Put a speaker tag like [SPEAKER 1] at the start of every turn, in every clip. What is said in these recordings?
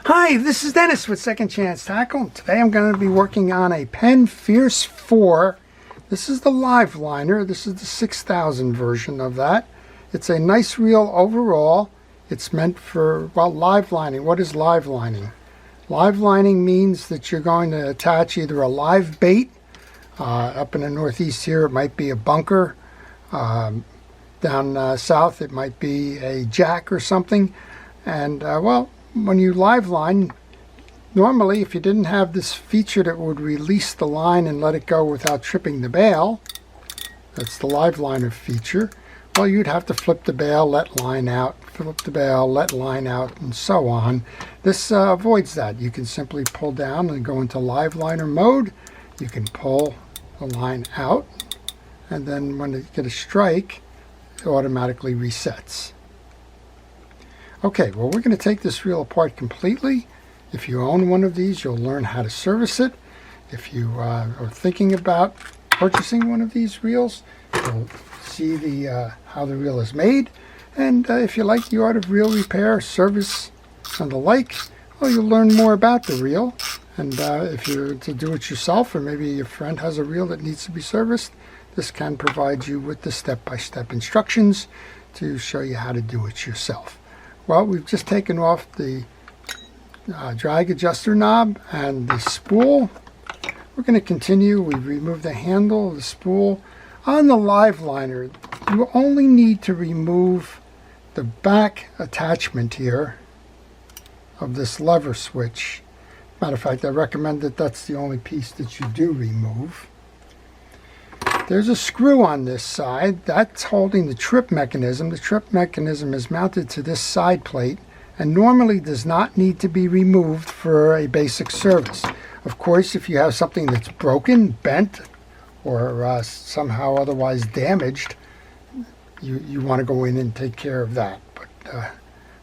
[SPEAKER 1] Hi, this is Dennis with Second Chance Tackle. Today I'm going to be working on a Penn Fierce IV. This is the live liner. This is the 6000 version of that. It's a nice reel overall. It's meant for, well, live lining. What is live lining? Live lining means that you're going to attach either a live bait. Up in the Northeast here, it might be a bunker. Down south, it might be a jack or something. And, well, when you live line, normally if you didn't have this feature that would release the line and let it go without tripping the bail, that's the live liner feature, well, you'd have to flip the bail, let line out, flip the bail, let line out, and so on. This avoids that. You can simply pull down and go into live liner mode. You can pull the line out, and then when you get a strike, it automatically resets. Okay, well, we're going to take this reel apart completely. If you own one of these, you'll learn how to service it. If you are thinking about purchasing one of these reels, you'll see how the reel is made. And if you like the art of reel repair, service, and the like, well, you'll learn more about the reel. And if you're to do it yourself, or maybe your friend has a reel that needs to be serviced, this can provide you with the step-by-step instructions to show you how to do it yourself. Well, we've just taken off the drag adjuster knob and the spool. We're going to continue. We've removed the handle, the spool. On the live liner, you only need to remove the back attachment here of this lever switch. Matter of fact, I recommend that that's the only piece that you do remove. There's a screw on this side that's holding the trip mechanism. The trip mechanism is mounted to this side plate and normally does not need to be removed for a basic service. Of course, if you have something that's broken, bent, or somehow otherwise damaged, you want to go in and take care of that.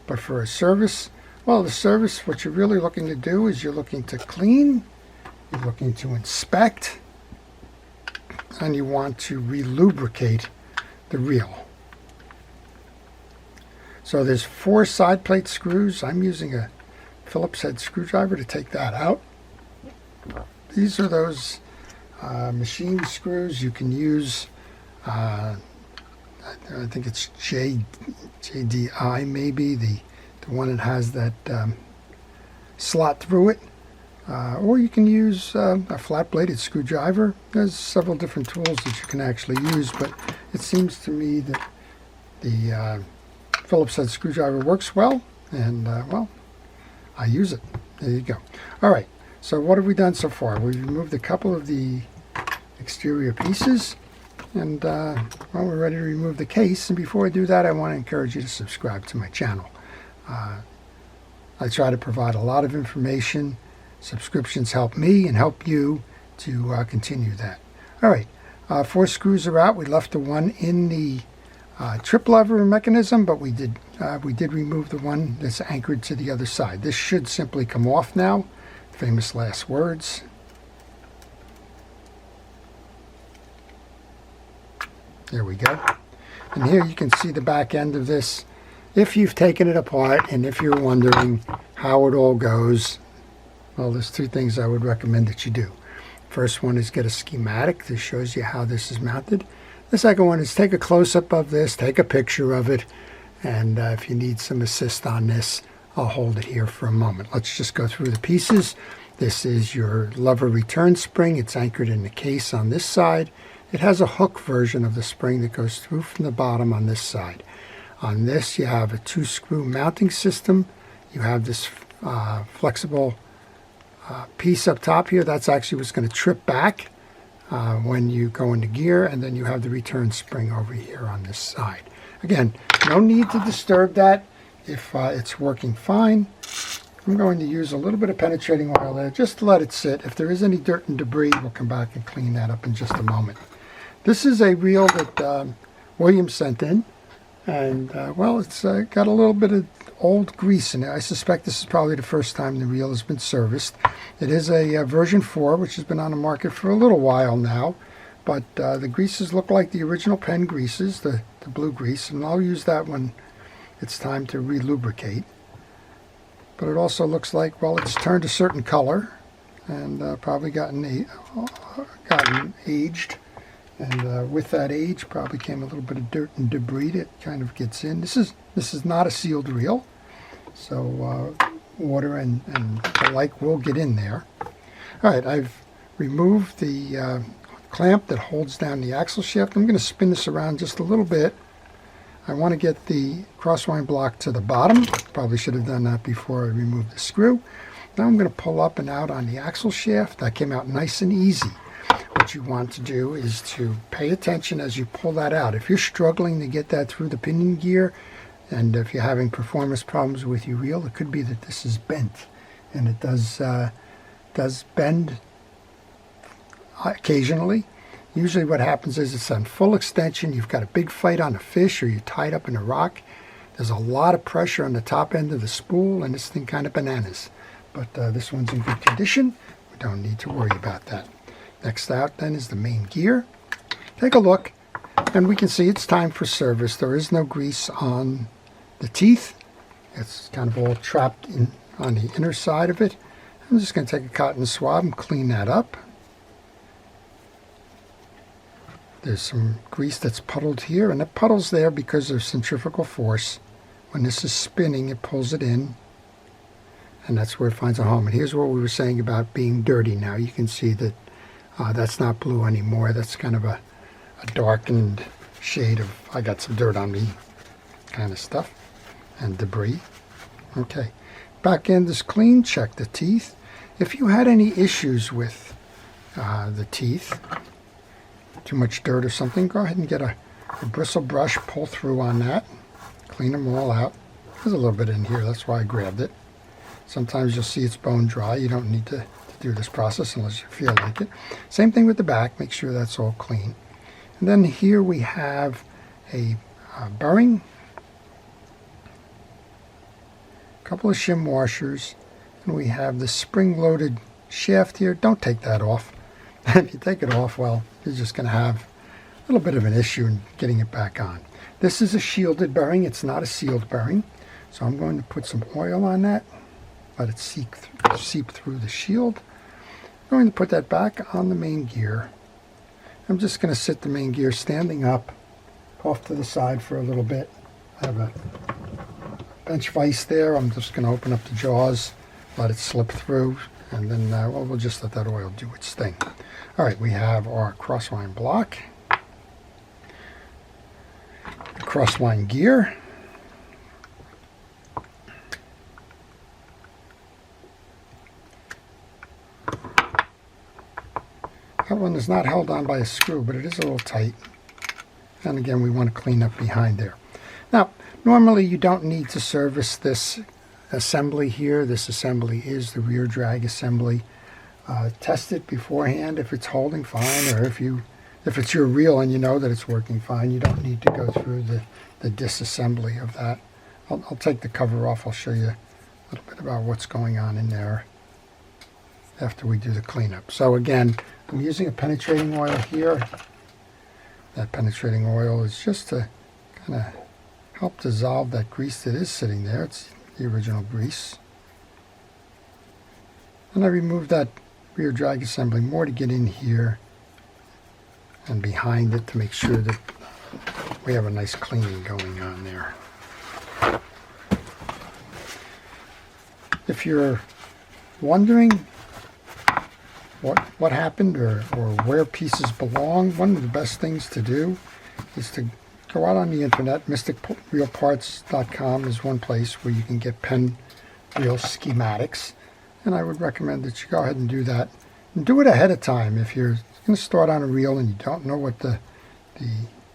[SPEAKER 1] But for a service, well, the service, what you're really looking to do is you're looking to clean, you're looking to inspect, and you want to re-lubricate the reel. So there's 4 side plate screws. I'm using a Phillips head screwdriver to take that out. These are those machine screws. You can use, I think it's JDI maybe, the one that has that slot through it. Or you can use a flat-bladed screwdriver. There's several different tools that you can actually use, but it seems to me that the Phillips head screwdriver works well, and well, I use it. There you go. All right, so what have we done so far? We've removed a couple of the exterior pieces, and well, we're ready to remove the case. And before I do that, I want to encourage you to subscribe to my channel. I try to provide a lot of information. Subscriptions help me and help you to continue that. All right, 4 screws are out. We left the one in the trip lever mechanism, but we did remove the one that's anchored to the other side. This should simply come off now. Famous last words. There we go. And here you can see the back end of this. If you've taken it apart and if you're wondering how it all goes, well, there's 2 things I would recommend that you do. First one is get a schematic that shows you how this is mounted. The second one is take a close-up of this, take a picture of it, and if you need some assist on this, I'll hold it here for a moment. Let's just go through the pieces. This is your lever return spring. It's anchored in the case on this side. It has a hook version of the spring that goes through from the bottom on this side. On this, you have a 2-screw mounting system. You have this flexible piece up top here. That's actually what's going to trip back when you go into gear, and then you have the return spring over here on this side. Again, no need to disturb that if it's working fine. I'm going to use a little bit of penetrating oil there just to let it sit. If there is any dirt and debris, we'll come back and clean that up in just a moment. This is a reel that William sent in, and well, it's got a little bit of old grease in it. I suspect this is probably the first time the reel has been serviced. It is a version 4, which has been on the market for a little while now, but the greases look like the original Penn greases, the blue grease, and I'll use that when it's time to re-lubricate. but it also looks like, well, it's turned a certain color and probably gotten aged. And with that age probably came a little bit of dirt and debris that kind of gets in. This is not a sealed reel, so water and the like will get in there. All right, I've removed the clamp that holds down the axle shaft. I'm going to spin this around just a little bit. I want to get the crosswind block to the bottom. Probably should have done that before I removed the screw. Now I'm going to pull up and out on the axle shaft. That came out nice and easy. What you want to do is to pay attention as you pull that out. If you're struggling to get that through the pinion gear, and if you're having performance problems with your reel, it could be that this is bent. And it does bend occasionally. Usually what happens is it's on full extension, you've got a big fight on a fish, or you're tied up in a rock. There's a lot of pressure on the top end of the spool, and this thing kind of bananas. But this one's in good condition. We don't need to worry about that. Next out then is the main gear. Take a look, and we can see it's time for service. There is no grease on the teeth. It's kind of all trapped in on the inner side of it. I'm just going to take a cotton swab and clean that up. There's some grease that's puddled here, and it puddles there because of centrifugal force. When this is spinning, it pulls it in, and that's where it finds a home. And here's what we were saying about being dirty. Now you can see that that's not blue anymore. That's kind of a darkened shade of I got some dirt on me kind of stuff and debris. Okay, back end is clean. Check the teeth. If you had any issues with the teeth, too much dirt or something, go ahead and get a bristle brush, pull through on that, clean them all out. There's a little bit in here, that's why I grabbed it. Sometimes you'll see it's bone dry. You don't need to do this process unless you feel like it. Same thing with the back, make sure that's all clean. And then here we have a bearing, a couple of shim washers, and we have the spring-loaded shaft here. Don't take that off. If you take it off, well, you're just going to have a little bit of an issue in getting it back on. This is a shielded bearing. It's not a sealed bearing. So I'm going to put some oil on that, let it seep through the shield. I'm going to put that back on the main gear. I'm just going to sit the main gear standing up, off to the side for a little bit. I have a bench vise there. I'm just going to open up the jaws, let it slip through, and then well, we'll just let that oil do its thing. All right, we have our crosswind block, the crosswind gear, that one is not held on by a screw, but it is a little tight. And again, we want to clean up behind there. Now, normally you don't need to service this assembly here. This assembly is the rear drag assembly. Test it beforehand if it's holding fine, or if it's your reel and you know that it's working fine. You don't need to go through the disassembly of that. I'll take the cover off. I'll show you a little bit about what's going on in there after we do the cleanup. So again, I'm using a penetrating oil here. That penetrating oil is just to kind of help dissolve that grease that is sitting there. It's the original grease. And I removed that rear drag assembly more to get in here and behind it to make sure that we have a nice cleaning going on there. If you're wondering what happened or where pieces belong, one of the best things to do is to go out on the internet. MysticReelParts.com is one place where you can get Penn reel schematics, and I would recommend that you go ahead and do that. And do it ahead of time. If you're going to start on a reel and you don't know what the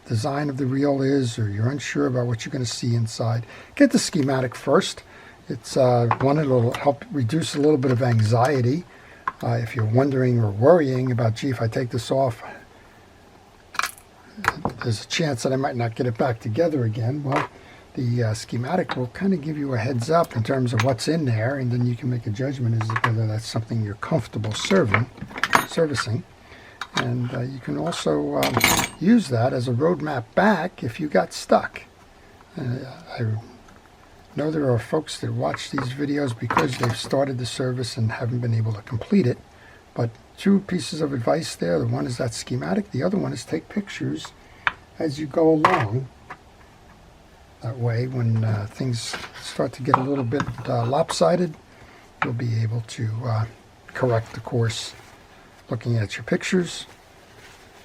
[SPEAKER 1] design of the reel is, or you're unsure about what you're going to see inside, get the schematic first. It's one, it'll help reduce a little bit of anxiety. If you're wondering or worrying about, gee, if I take this off, there's a chance that I might not get it back together again. Well, the schematic will kind of give you a heads up in terms of what's in there, and then you can make a judgment as to whether that's something you're comfortable servicing. And you can also use that as a roadmap back if you got stuck. I I know there are folks that watch these videos because they've started the service and haven't been able to complete it. But two pieces of advice there. The one is that schematic. The other one is take pictures as you go along. That way, when things start to get a little bit lopsided, you'll be able to correct the course looking at your pictures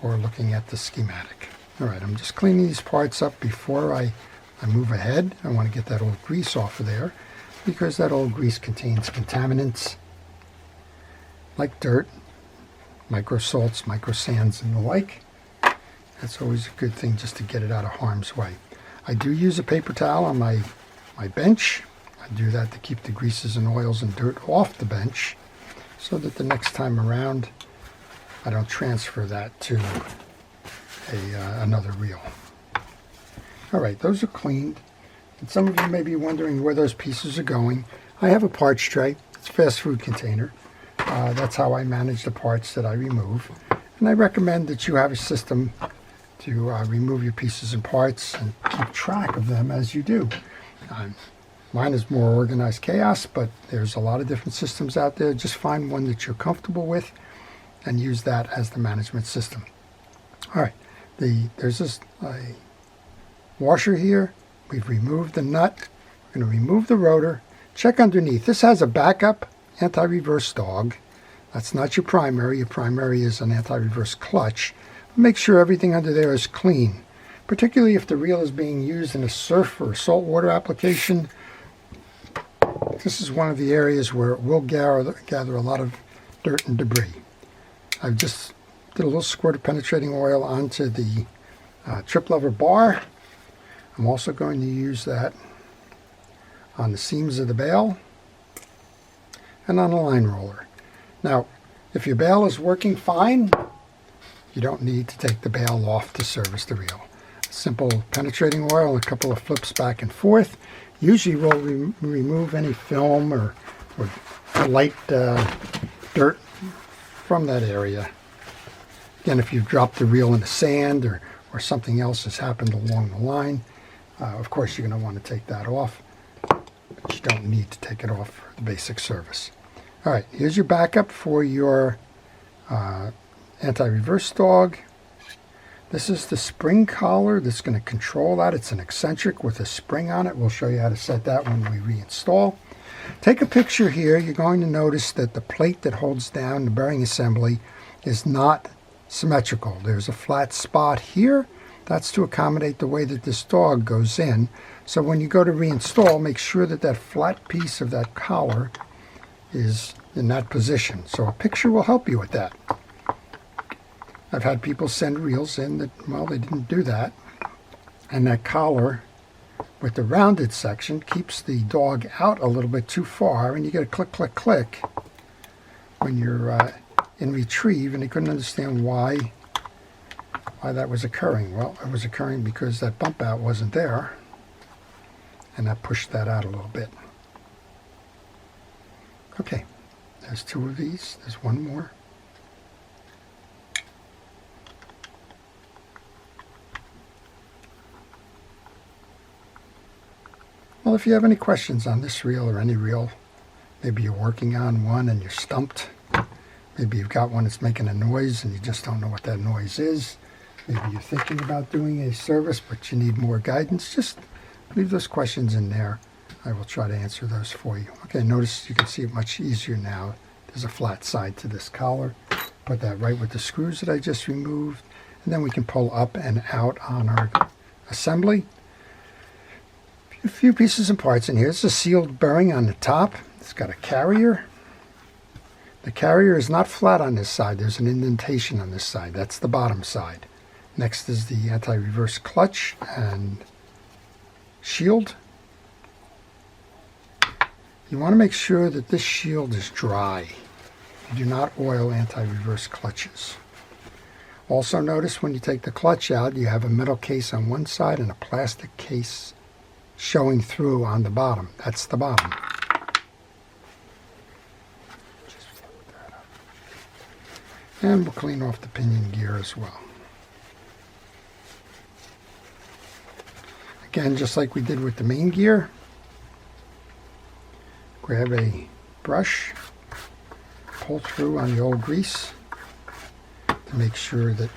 [SPEAKER 1] or looking at the schematic. All right, I'm just cleaning these parts up before I move ahead. I want to get that old grease off of there because that old grease contains contaminants like dirt, micro salts, micro sands, and the like. That's always a good thing just to get it out of harm's way. I do use a paper towel on my bench. I do that to keep the greases and oils and dirt off the bench so that the next time around I don't transfer that to another reel. All right, those are cleaned. And some of you may be wondering where those pieces are going. I have a parts tray. It's a fast food container. That's how I manage the parts that I remove. And I recommend that you have a system to remove your pieces and parts and keep track of them as you do. Mine is more organized chaos, but there's a lot of different systems out there. Just find one that you're comfortable with and use that as the management system. All right, there's this washer here. We've removed the nut. We're going to remove the rotor. Check underneath. This has a backup anti-reverse dog. That's not your primary. Your primary is an anti-reverse clutch. Make sure everything under there is clean, particularly if the reel is being used in a surf or saltwater application. This is one of the areas where it will gather a lot of dirt and debris. I've just did a little squirt of penetrating oil onto the trip lever bar. I'm also going to use that on the seams of the bail and on the line roller. Now, if your bail is working fine, you don't need to take the bail off to service the reel. Simple penetrating oil, a couple of flips back and forth. Usually will remove any film or light dirt from that area. Again, if you've dropped the reel in the sand or something else has happened along the line, of course you're going to want to take that off, but you don't need to take it off for the basic service. All right, here's your backup for your anti-reverse dog. This is the spring collar that's going to control that. It's an eccentric with a spring on it. We'll show you how to set that when we reinstall. Take a picture here. You're going to notice that the plate that holds down the bearing assembly is not symmetrical. There's a flat spot here. That's to accommodate the way that this dog goes in. So when you go to reinstall, make sure that that flat piece of that collar is in that position. So a picture will help you with that. I've had people send reels in that, well, they didn't do that. And that collar with the rounded section keeps the dog out a little bit too far, and you get a click, click, click when you're in retrieve, and they couldn't understand why that was occurring. Well, it was occurring because that bump out wasn't there, and that pushed that out a little bit. Okay, there's two of these. There's one more. Well, if you have any questions on this reel or any reel, maybe you're working on one and you're stumped. Maybe you've got one that's making a noise and you just don't know what that noise is. Maybe you're thinking about doing a service but you need more guidance. Just leave those questions in there. I will try to answer those for you. Okay, notice you can see it much easier now. There's a flat side to this collar. Put that right with the screws that I just removed. And then we can pull up and out on our assembly. A few pieces and parts in here. It's a sealed bearing on the top. It's got a carrier. The carrier is not flat on this side. There's an indentation on this side. That's the bottom side. Next is the anti-reverse clutch and shield. You want to make sure that this shield is dry. You do not oil anti-reverse clutches. Also notice when you take the clutch out, you have a metal case on one side and a plastic case showing through on the bottom. That's the bottom. Just flip that up. And we'll clean off the pinion gear as well. Again, just like we did with the main gear, grab a brush, pull through on the old grease to make sure that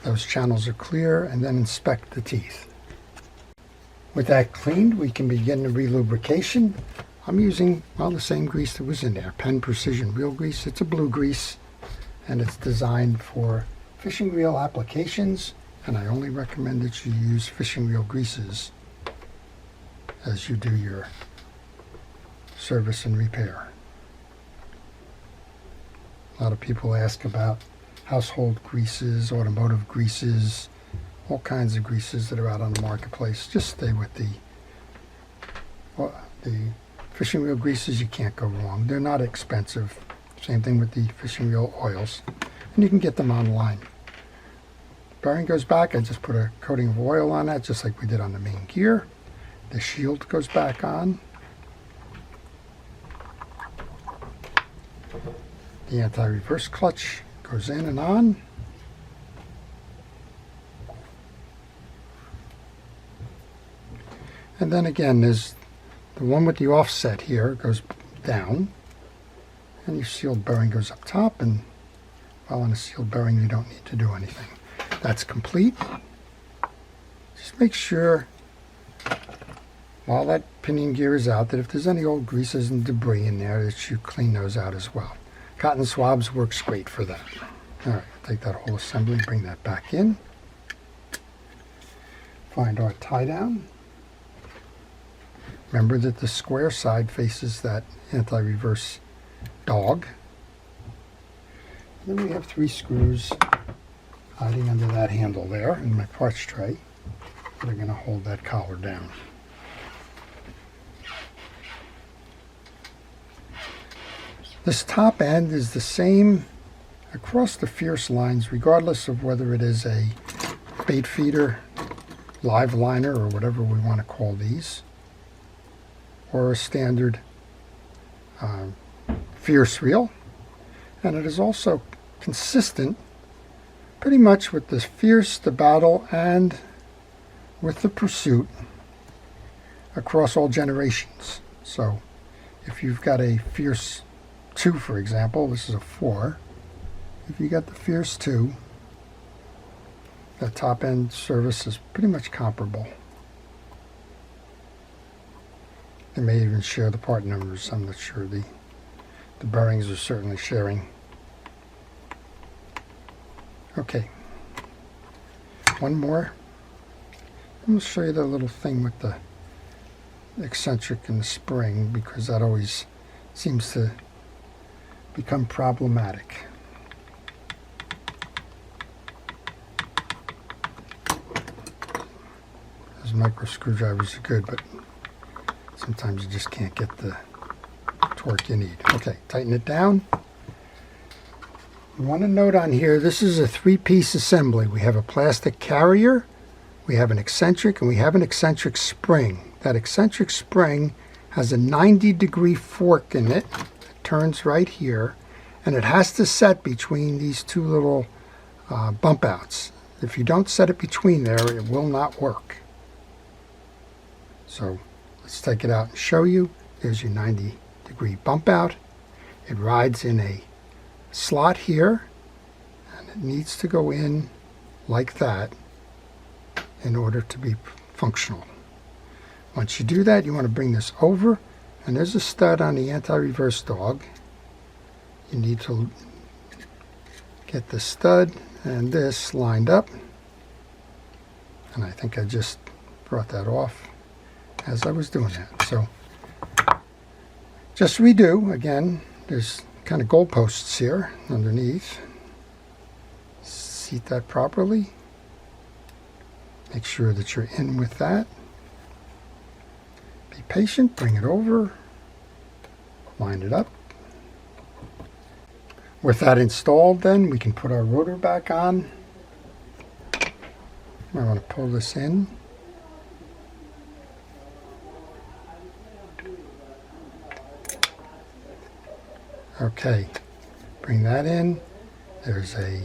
[SPEAKER 1] those channels are clear, and then inspect the teeth. With that cleaned, we can begin the re-lubrication. I'm using, well, the same grease that was in there, Penn Precision Wheel Grease. It's a blue grease, and it's designed for fishing reel applications, and I only recommend that you use fishing reel greases as you do your service and repair. A lot of people ask about household greases, automotive greases, all kinds of greases that are out on the marketplace. Just stay with the fishing reel greases. You can't go wrong. They're not expensive. Same thing with the fishing reel oils. And you can get them online. Bearing goes back. I just put a coating of oil on that, just like we did on the main gear. The shield goes back on. The anti-reverse clutch goes in and on. And then again, there's the one with the offset here goes down, and your sealed bearing goes up top, and while on a sealed bearing you don't need to do anything. That's complete. Just make sure while that pinion gear is out that if there's any old greases and debris in there that you clean those out as well. Cotton swabs works great for that. Alright, take that whole assembly, bring that back in. Find our tie down. Remember that the square side faces that anti-reverse dog. And then we have 3 screws hiding under that handle there in my parts tray that are going to hold that collar down. This top end is the same across the Fierce lines, regardless of whether it is a bait feeder, live liner, or whatever we want to call these, or a standard Fierce reel. And it is also consistent pretty much with the Fierce, the Battle, and with the Pursuit across all generations. So if you've got a Fierce 2, for example, this is a 4. If you got the Fierce 2, that top end service is pretty much comparable. They may even share the part numbers. I'm not sure. The bearings are certainly sharing. Okay. One more. I'm going to show you the little thing with the eccentric and the spring, because that always seems to become problematic. Those micro screwdrivers are good, but sometimes you just can't get the torque you need. Okay, tighten it down. You want to note on here, this is a 3-piece assembly. We have a plastic carrier, we have an eccentric, and we have an eccentric spring. That eccentric spring has a 90-degree fork in it. It turns right here, and it has to set between these 2 little bump outs. If you don't set it between there, it will not work. So let's take it out and show you. There's your 90-degree bump out. It rides in a slot here, and it needs to go in like that in order to be functional. Once you do that, you want to bring this over, and there's a stud on the anti-reverse dog. You need to get the stud and this lined up, and I think I just brought that off as I was doing that. So just redo again. There's kind of goalposts here underneath. Seat that properly. Make sure that you're in with that. Be patient, bring it over, line it up. With that installed, then we can put our rotor back on. I want to pull this in. Okay, bring that in. There's a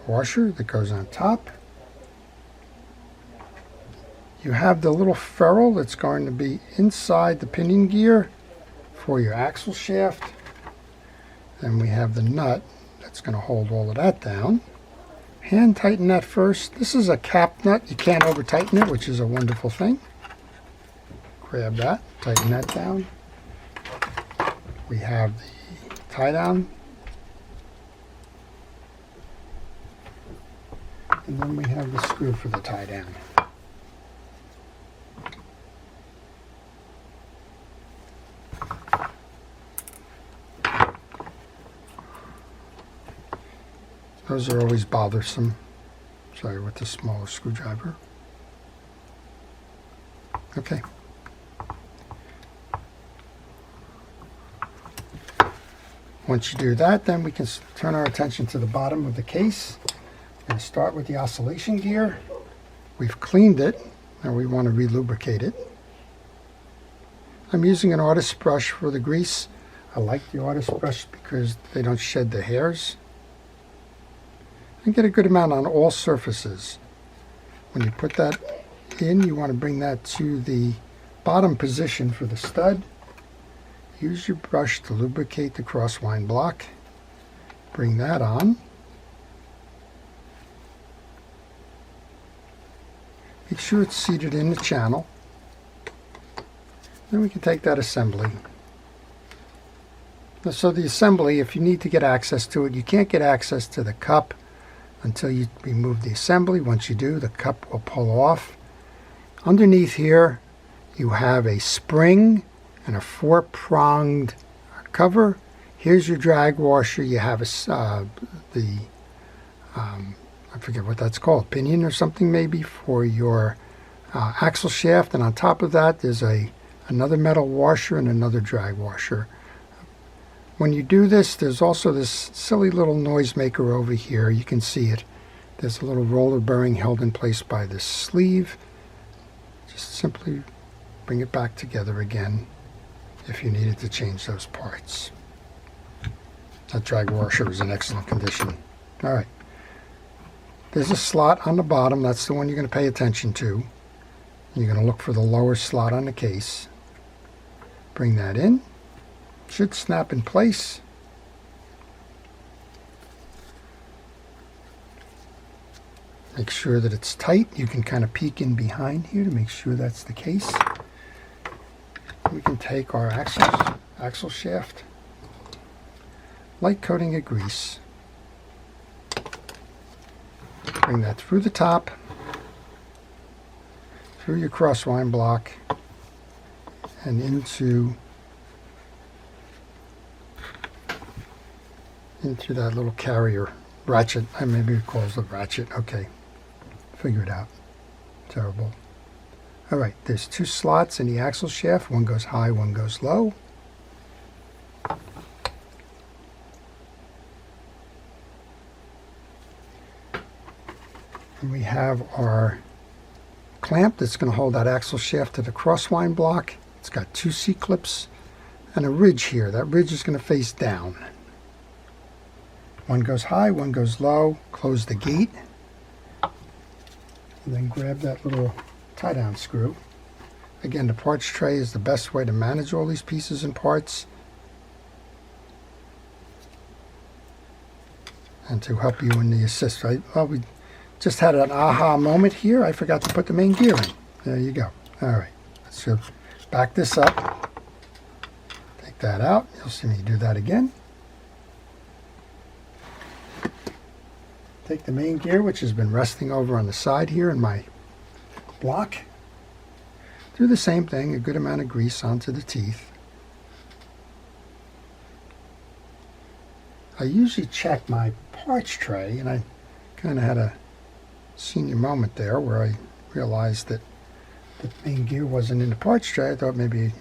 [SPEAKER 1] washer that goes on top. You have the little ferrule that's going to be inside the pinion gear for your axle shaft. Then we have the nut that's going to hold all of that down. Hand tighten that first. This is a cap nut. You can't over tighten it, which is a wonderful thing. Grab that, tighten that down. We have the tie down. And then we have the screw for the tie down. Those are always bothersome. Sorry, with the smaller screwdriver. Okay. Once you do that, then we can turn our attention to the bottom of the case. We're going to start with the oscillation gear. We've cleaned it, and we want to re-lubricate it. I'm using an artist's brush for the grease. I like the artist's brush because they don't shed the hairs. And get a good amount on all surfaces. When you put that in, you want to bring that to the bottom position for the stud. Use your brush to lubricate the crosswind block. Bring that on. Make sure it's seated in the channel. Then we can take that assembly. So the assembly, if you need to get access to it, you can't get access to the cup until you remove the assembly. Once you do, the cup will pull off. Underneath here, you have a spring and a 4-pronged cover. Here's your drag washer. You have I forget what that's called, pinion or something maybe, for your axle shaft. And on top of that, there's another metal washer and another drag washer. When you do this, there's also this silly little noisemaker over here. You can see it. There's a little roller bearing held in place by this sleeve. Just simply bring it back together again if you needed to change those parts. That drag washer is in excellent condition. All right. There's a slot on the bottom. That's the one you're going to pay attention to. You're going to look for the lower slot on the case. Bring that in. Should snap in place. Make sure that it's tight. You can kind of peek in behind here to make sure that's the case. We can take our axle shaft, light coating of grease, bring that through the top, through your crosswind block, and into that little carrier ratchet. Maybe it calls it ratchet. Okay, figure it out. Terrible. All right, there's 2 slots in the axle shaft. One goes high, one goes low. And we have our clamp that's going to hold that axle shaft to the crosswind block. It's got 2 C-clips and a ridge here. That ridge is going to face down. One goes high, one goes low. Close the gate. And then grab that little tie-down screw. Again, the parts tray is the best way to manage all these pieces and parts, and to help you in the assist. Well, we just had an aha moment here. I forgot to put the main gear in. There you go. All right, let's back this up. Take that out. You'll see me do that again. Take the main gear, which has been resting over on the side here in my block. Do the same thing, a good amount of grease onto the teeth. I usually check my parts tray, and I kind of had a senior moment there where I realized that the main gear wasn't in the parts tray. I thought maybe I didn't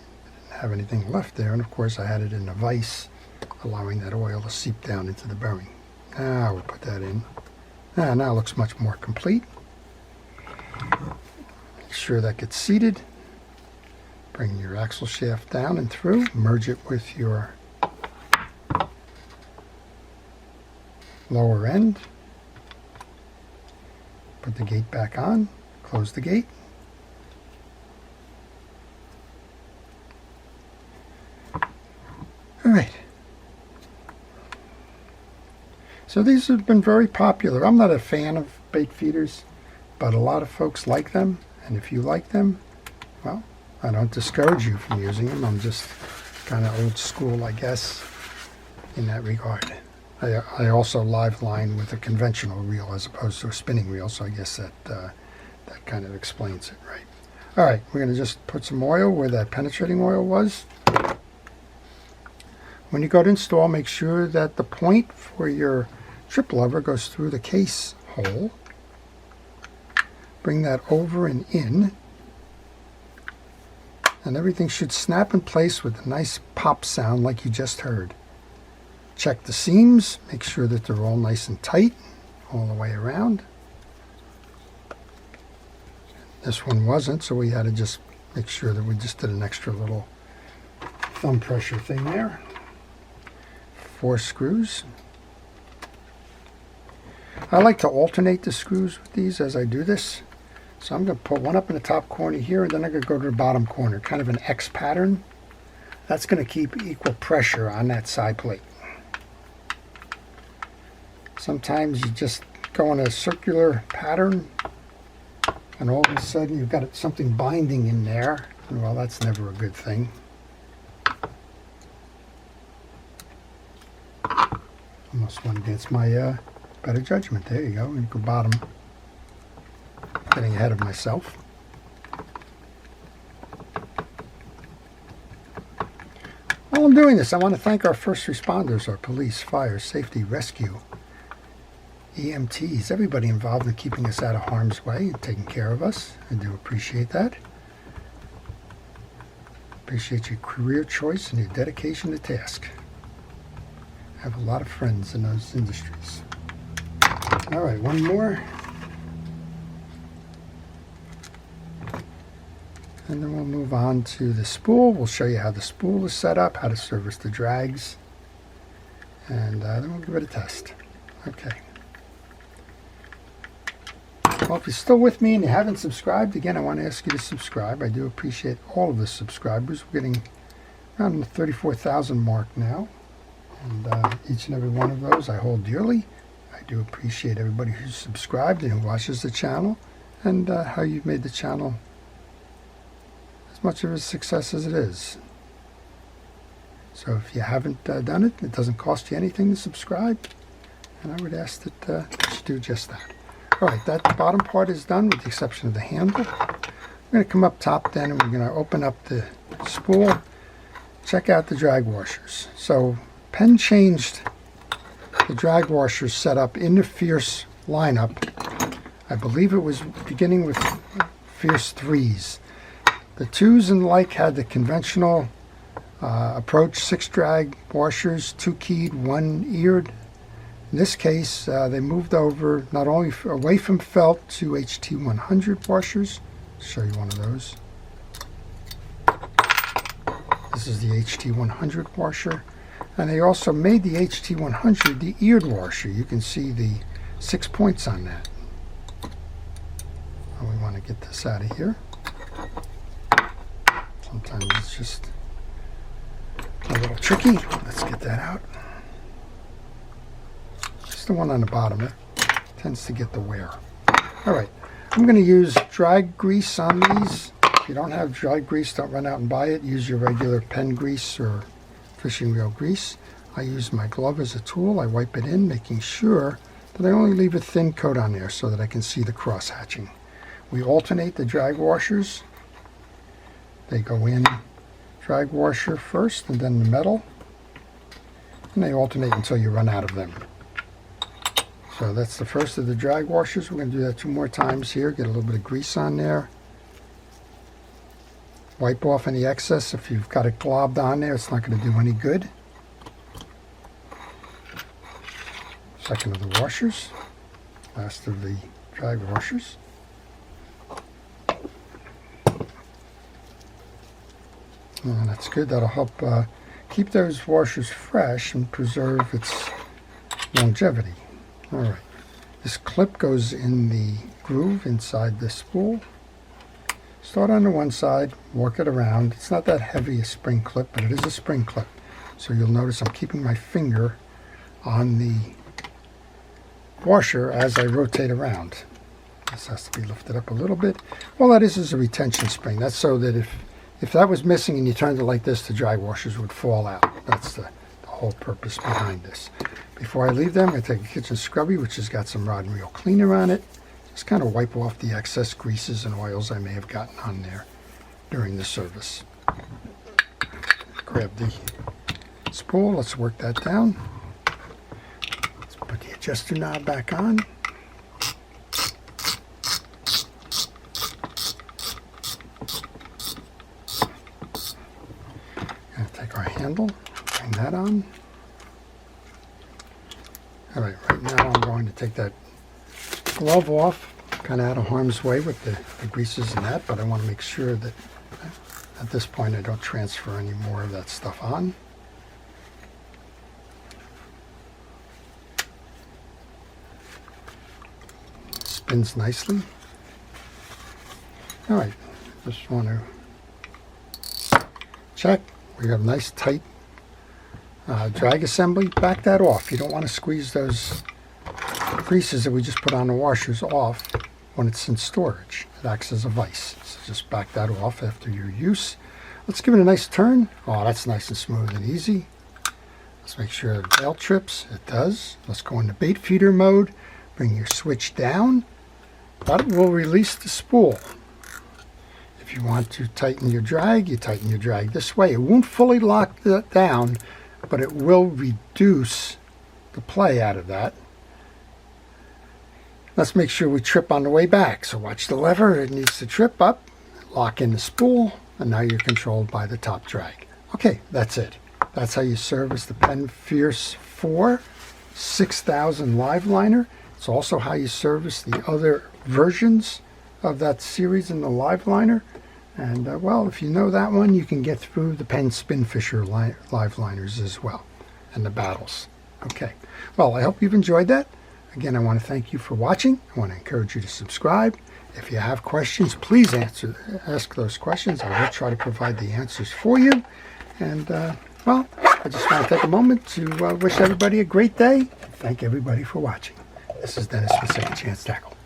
[SPEAKER 1] have anything left there, and of course I had it in a vise, allowing that oil to seep down into the bearing. Now we'll put that in. Now it looks much more complete. Make sure that gets seated. Bring your axle shaft down and through. Merge it with your lower end. Put the gate back on. Close the gate. So these have been very popular. I'm not a fan of bait feeders, but a lot of folks like them. And if you like them, well, I don't discourage you from using them. I'm just kind of old school, I guess, in that regard. I also live line with a conventional reel as opposed to a spinning reel, so I guess that that kind of explains it, right? All right, we're going to just put some oil where that penetrating oil was. When you go to install, make sure that the point for your trip lever goes through the case hole. Bring that over and in, and everything should snap in place with a nice pop sound like you just heard. Check the seams, make sure that they're all nice and tight all the way around. This one wasn't, so we had to just make sure that we just did an extra little thumb pressure thing there. 4 screws. I like to alternate the screws with these as I do this. So I'm going to put one up in the top corner here, and then I'm going to go to the bottom corner, kind of an X pattern. That's going to keep equal pressure on that side plate. Sometimes you just go in a circular pattern, and all of a sudden you've got something binding in there. Well, that's never a good thing. Almost went against my better judgment. There you go. I'm going to go bottom. Getting ahead of myself. While I'm doing this, I want to thank our first responders, our police, fire, safety, rescue, EMTs, everybody involved in keeping us out of harm's way and taking care of us. I do appreciate that. Appreciate your career choice and your dedication to task. I have a lot of friends in those industries. All right, one more. And then we'll move on to the spool. We'll show you how the spool is set up, how to service the drags, and then we'll give it a test. Okay. Well, if you're still with me and you haven't subscribed, again, I want to ask you to subscribe. I do appreciate all of the subscribers. We're getting around the 34,000 mark now, and each and every one of those I hold dearly. I do appreciate everybody who's subscribed and who watches the channel, and how you've made the channel as much of a success as it is. So if you haven't done it, it doesn't cost you anything to subscribe, and I would ask that you do just that. All right, that bottom part is done with the exception of the handle. We're going to come up top then, and we're going to open up the spool. Check out the drag washers. So Penn changed the drag washers set up in the Fierce lineup. I believe it was beginning with Fierce 3s. The 2s and the like had the conventional approach, 6 drag washers, 2 keyed, 1 eared. In this case, they moved over not only away from felt to HT100 washers. I'll show you one of those. This is the HT100 washer. And they also made the HT100 the eared washer. You can see the 6 points on that. Oh, we want to get this out of here. Sometimes it's just a little tricky. Let's get that out. Just the one on the bottom. It tends to get the wear. All right. I'm going to use drag grease on these. If you don't have drag grease, don't run out and buy it. Use your regular Penn grease or fishing reel grease. I use my glove as a tool. I wipe it in, making sure that I only leave a thin coat on there so that I can see the cross hatching. We alternate the drag washers. They go in drag washer first and then the metal, and they alternate until you run out of them. So that's the first of the drag washers. We're going to do that 2 more times here. Get a little bit of grease on there. Wipe off any excess. If you've got it globbed on there, it's not going to do any good. Second of the washers. Last of the drag washers. And that's good. That'll help keep those washers fresh and preserve its longevity. All right. This clip goes in the groove inside the spool. Start on the one side, work it around. It's not that heavy a spring clip, but it is a spring clip. So you'll notice I'm keeping my finger on the washer as I rotate around. This has to be lifted up a little bit. All that is a retention spring. That's so that if that was missing and you turned it like this, the dry washers would fall out. That's the whole purpose behind this. Before I leave them, I take a kitchen scrubby, which has got some rod and reel cleaner on it. Just kind of wipe off the excess greases and oils I may have gotten on there during the service. Grab the spool. Let's work that down. Let's put the adjuster knob back on. Take our handle, bring that on. All right, right now I'm going to take that glove off, kind of out of harm's way with the greases and that, but I want to make sure that at this point I don't transfer any more of that stuff on. Spins nicely. All right, just want to check. We have nice tight drag assembly. Back that off. You don't want to squeeze those greases that we just put on the washers off when it's in storage. It acts as a vise. So just back that off after your use. Let's give it a nice turn. Oh, that's nice and smooth and easy. Let's make sure the belt trips. It does. Let's go into bait feeder mode. Bring your switch down. That will release the spool. If you want to tighten your drag, you tighten your drag this way. It won't fully lock that down, but it will reduce the play out of that. Let's make sure we trip on the way back. So watch the lever. It needs to trip up, lock in the spool, and now you're controlled by the top drag. Okay, that's it. That's how you service the Penn Fierce IV 6000 live liner. It's also how you service the other versions of that series in the live liner. And well, if you know that one, you can get through the Penn Spinfisher live liners as well, and the battles. Okay, well, I hope you've enjoyed that. Again, I want to thank you for watching. I want to encourage you to subscribe. If you have questions, please ask those questions. I will try to provide the answers for you. And well, I just want to take a moment to wish everybody a great day. Thank everybody for watching. This is Dennis with Second Chance Tackle.